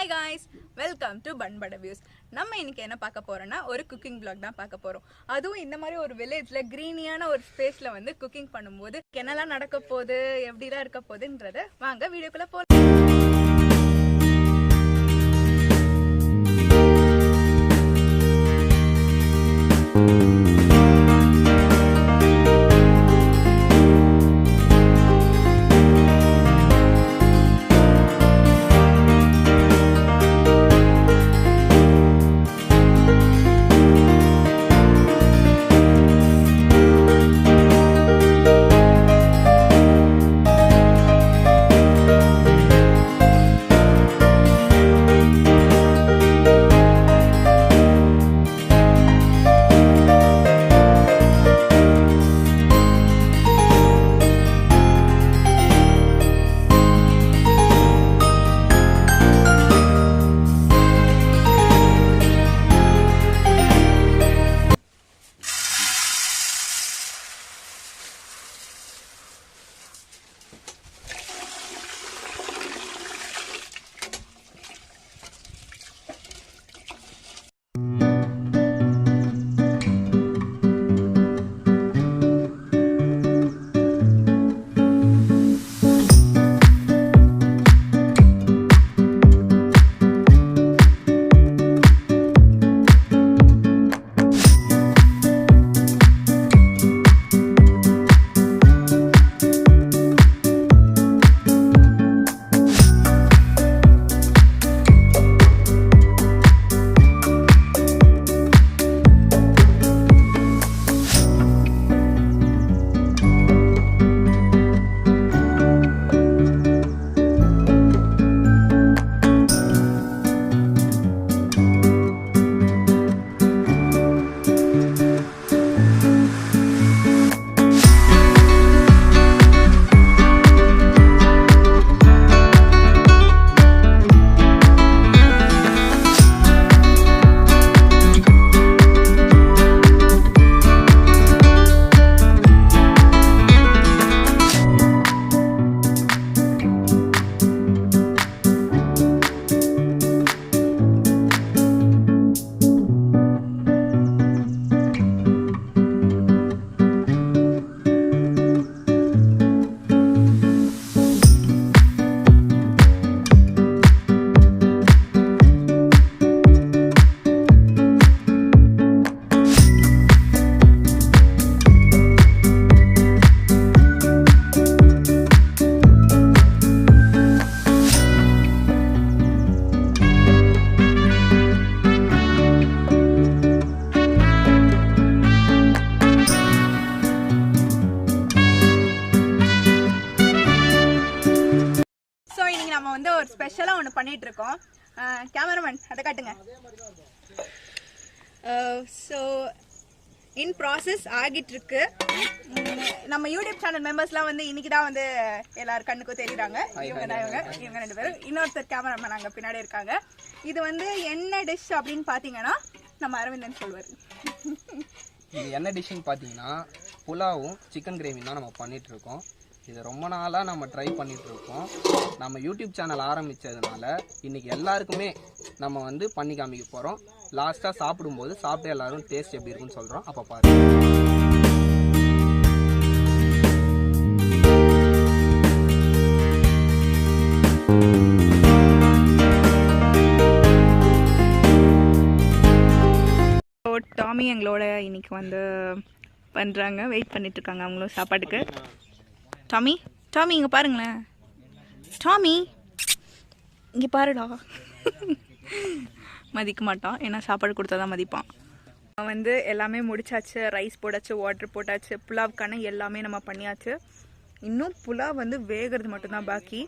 Hi guys, welcome to Bun Butter Views. நம்ம இன்னைக்கு என்ன பார்க்க போறோம்னா ஒரு குக்கிங் vlog தான் பார்க்க போறோம். அதுவும் இந்த மாதிரி ஒரு வில்லேஜ்ல கிரீனியான ஒரு ஸ்பேஸ்ல வந்து குக்கிங் பண்ணும்போது என்னெல்லாம் நடக்க போகுது, எப்படிலாம் இருக்க போகுதுன்றத வாங்க வீடியோக்குள்ள போலாம். நம்ம வந்து ஒரு ஸ்பெஷலா ஒன்று பண்ணிட்டு இருக்கோம். கேமராமேன் அதை காட்டுங்க. ஸோ இன் ப்ராசஸ் ஆகிட்டு இருக்கு. நம்ம யூடியூப் சேனல் மெம்பர்ஸ்லாம் வந்து இன்னைக்கு தான் வந்து எல்லாரும் கண்ணுக்கும் தெரியுறாங்க. இவங்க ரெண்டு பேரும், இன்னொருத்தர் கேமராமேன் அங்கே பின்னாடி இருக்காங்க. இது வந்து என்ன டிஷ் அப்படின்னு பார்த்தீங்கன்னா நம்ம அரவிந்தன் சொல்வார். இது என்ன டிஷ்ஷுன்னு பார்த்தீங்கன்னா புலாவும் சிக்கன் கிரேவி தான் நம்ம பண்ணிட்டு இருக்கோம். இது ரொம்ப நாளாக நம்ம ட்ரை பண்ணிட்டு இருக்கோம். நம்ம யூடியூப் சேனல் ஆரம்பித்ததுனால இன்னைக்கு எல்லாருக்குமே நம்ம வந்து பண்ணி காமிக்க போகிறோம். லாஸ்ட்டாக சாப்பிடும்போது சாப்பிட்டு எல்லாரும் டேஸ்ட் எப்படி இருக்குன்னு சொல்கிறோம். அப்போ பாருங்க. டாமி எங்களோட இன்னைக்கு வந்து பண்ணுறாங்க, வெயிட் பண்ணிட்டு இருக்காங்க அவங்களும் சாப்பாட்டுக்கு. டாமி டாமி இங்கே பாருங்களேன். டாமி இங்கே பாருடா. மதிக்க மாட்டான், ஏன்னா சாப்பாடு கொடுத்தா தான் மதிப்பான். வந்து எல்லாமே முடிச்சாச்சு. ரைஸ் போட்டாச்சு, வாட்டர் போட்டாச்சு, புலாவுக்கான எல்லாமே நம்ம பண்ணியாச்சு. இன்னும் புலாவ் வந்து வேகிறது மட்டும்தான் பாக்கி.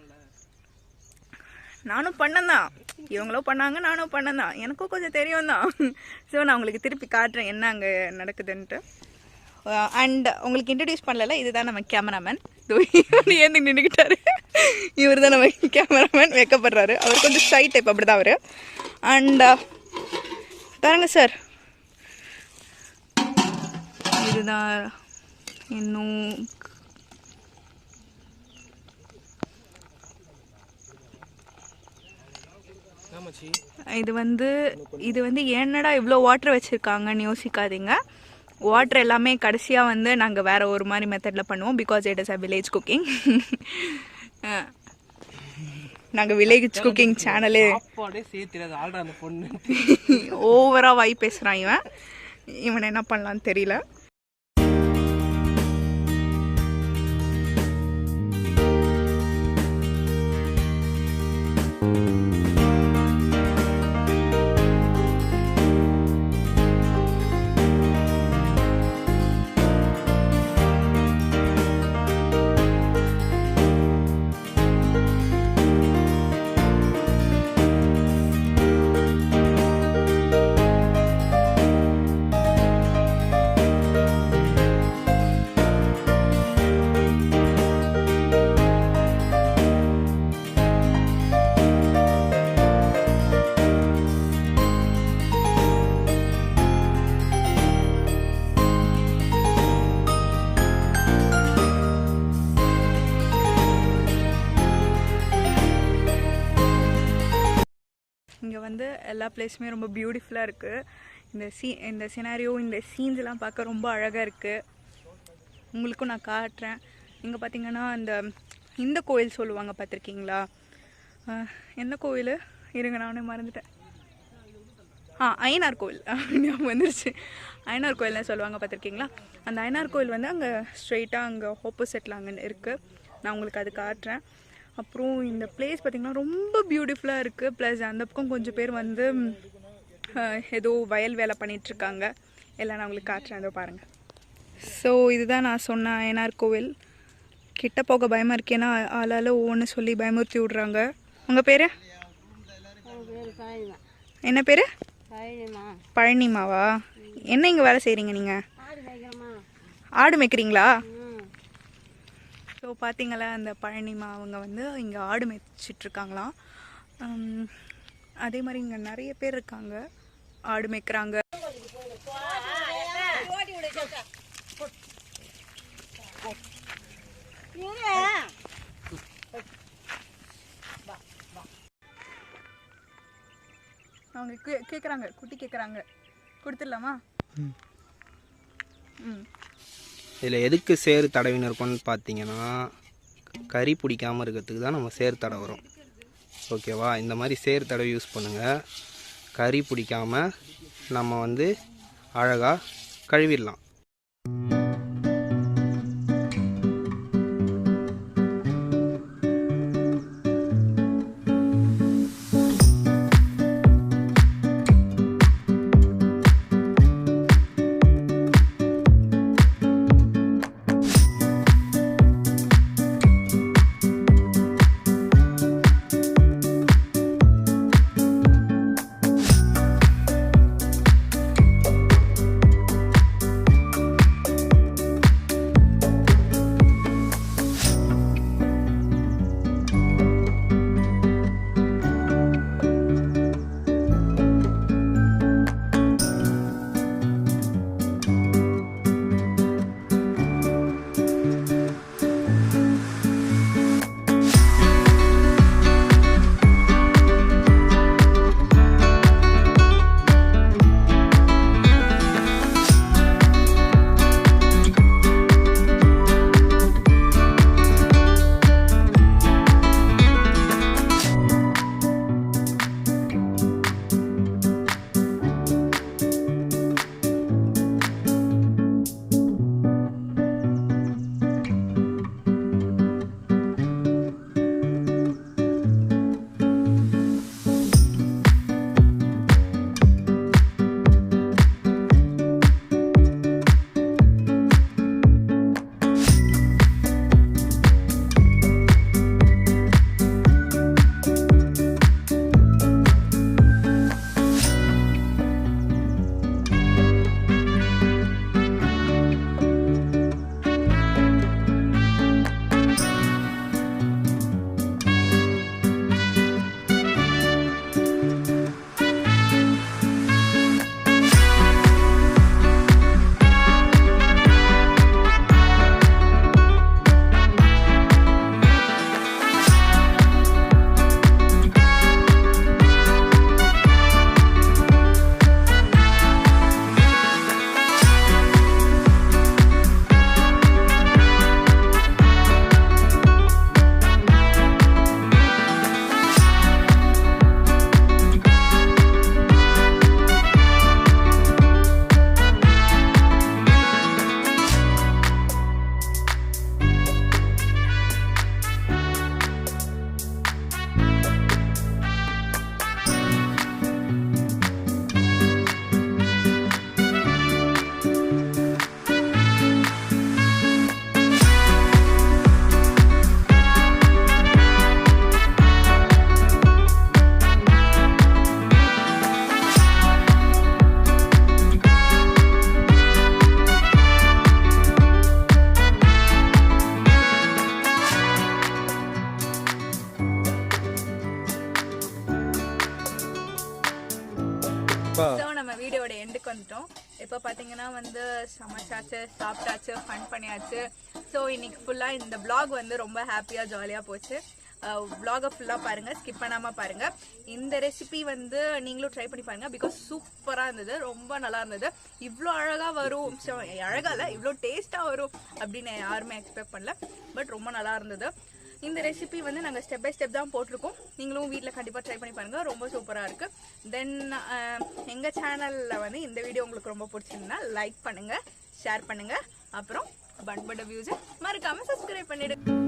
நானும் பண்ணந்தான், இவங்களும் பண்ணாங்க, நானும் பண்ணந்தான். எனக்கும் கொஞ்சம் தெரியும் தான். ஸோ நான் உங்களுக்கு திருப்பி காட்டுறேன் என்ன அங்கே நடக்குதுன்ட்டு. அண்ட் உங்களுக்கு இன்ட்ரடியூஸ் பண்ணல, இதுதான் நம்ம கேமராமேன். ஏந்து நின்றுக்கிட்டாரு. இவர் தான் நம்ம கேமராமேன். வைக்கப்படுறாரு. அவர் கொஞ்சம் ஷை டைப், அப்படி தான் அவர். அண்ட் பாருங்க சார், இதுதான் இன்னும் இது வந்து என்னடா இவ்வளோ வாட்டர் வச்சுருக்காங்கன்னு யோசிக்காதீங்க. வாட்டர் எல்லாமே கடைசியாக வந்து நாங்கள் வேறு ஒரு மாதிரி மெத்தடில் பண்ணுவோம். Because it is a village cooking. நாங்கள் வில்லேஜ் குக்கிங் சேனலு ஓவராக வாய் பேசுகிறான் இவன் என்ன பண்ணலான்னு தெரியல. இங்கே வந்து எல்லா பிளேஸுமே ரொம்ப பியூட்டிஃபுல்லாக இருக்குது. இந்த சினாரியோ, இந்த சீன்ஸ்லாம் பார்க்க ரொம்ப அழகாக இருக்குது. உங்களுக்கும் நான் காட்டுறேன். இங்கே பார்த்தீங்கன்னா இந்த கோயில் சொல்லுவாங்க, பார்த்துருக்கீங்களா? என்ன கோயில் இருங்க, நானே மறந்துட்டேன். ஐயனார் கோயில் ஞாபகம் வந்துருச்சு. ஐயனார் கோயில்னு சொல்லுவாங்க, பார்த்துருக்கீங்களா? அந்த ஐயனார் கோயில் வந்து அங்கே ஸ்ட்ரெயிட்டாக அங்கே ஆப்போசிட்டில் அங்கே இருக்குது. நான் உங்களுக்கு அது காட்டுறேன். அப்புறம் இந்த பிளேஸ் பார்த்திங்கன்னா ரொம்ப பியூட்டிஃபுல்லாக இருக்குது. ப்ளஸ் அந்த பக்கம் கொஞ்சம் பேர் வந்து ஏதோ வயல் வேலை பண்ணிகிட்ருக்காங்க. எல்லாம் நான் உங்களுக்கு காட்டுறேன், அதோ பாருங்கள். ஸோ இதுதான் நான் சொன்ன ஐயனார் கோவில். கிட்ட போக பயமாக இருக்கேன்னா ஆளால் ஒவ்வொன்று சொல்லி பயமுறுத்தி விட்றாங்க. உங்கள் பேர் என்ன பேர்? பழனிமாவா? என்ன இங்கே வேலை செய்கிறீங்க நீங்கள்? ஆடு மேய்க்கிறீங்களா? ஸோ பார்த்தீங்களா, அந்த பழனிமா அவங்க வந்து இங்கே ஆடு மேய்ச்சிட்ருக்காங்களாம். அதே மாதிரி இங்கே நிறைய பேர் இருக்காங்க, ஆடு மேய்க்கிறாங்க. அவங்க கேட்குறாங்க, குட்டி கேட்குறாங்க, கொடுத்துடலாமா? இதில் எதுக்கு சேறு தடவின்னு இருக்கோன்னு பார்த்தீங்கன்னா, கறி பிடிக்காமல் இருக்கிறதுக்கு தான் நம்ம சேறு தடவுறோம். ஓகேவா? இந்த மாதிரி சேறு தடவை யூஸ் பண்ணுங்கள். கறி பிடிக்காமல் நம்ம வந்து அழகாக கழுவிடலாம். ஸோ நம்ம வீடியோட எண்டுக்கு வந்துட்டோம். இப்போ பார்த்தீங்கன்னா வந்து சமைச்சாச்சு, சாப்பிட்டாச்சு, ஃபன் பண்ணியாச்சு. ஸோ இன்னைக்கு ஃபுல்லாக இந்த vlog வந்து ரொம்ப ஹாப்பியாக ஜாலியாக போச்சு. vlog ஃபுல்லாக பாருங்கள், ஸ்கிப் பண்ணாமல் பாருங்கள். இந்த ரெசிபி வந்து நீங்களும் ட்ரை பண்ணி பாருங்கள். பிகாஸ் சூப்பராக இருந்தது, ரொம்ப நல்லா இருந்தது. இவ்வளோ அழகாக வரும், அழகாக இல்லை, இவ்வளோ டேஸ்ட்டாக வரும் அப்படின்னு யாருமே எக்ஸ்பெக்ட் பண்ணல. பட் ரொம்ப நல்லா இருந்தது. இந்த ரெசிபி வந்து நாங்கள் ஸ்டெப் பை ஸ்டெப் தான் போட்டிருக்கோம். நீங்களும் வீட்டில் கண்டிப்பாக ட்ரை பண்ணி பாருங்கள், ரொம்ப சூப்பராக இருக்குது. தென் எங்கள் சேனலில் வந்து இந்த வீடியோ உங்களுக்கு ரொம்ப பிடிச்சிருந்தா லைக் பண்ணுங்கள், ஷேர் பண்ணுங்கள். அப்புறம் பன் பட்டர் வியூஸை மறக்காமல் சப்ஸ்கிரைப் பண்ணிவிடுங்க.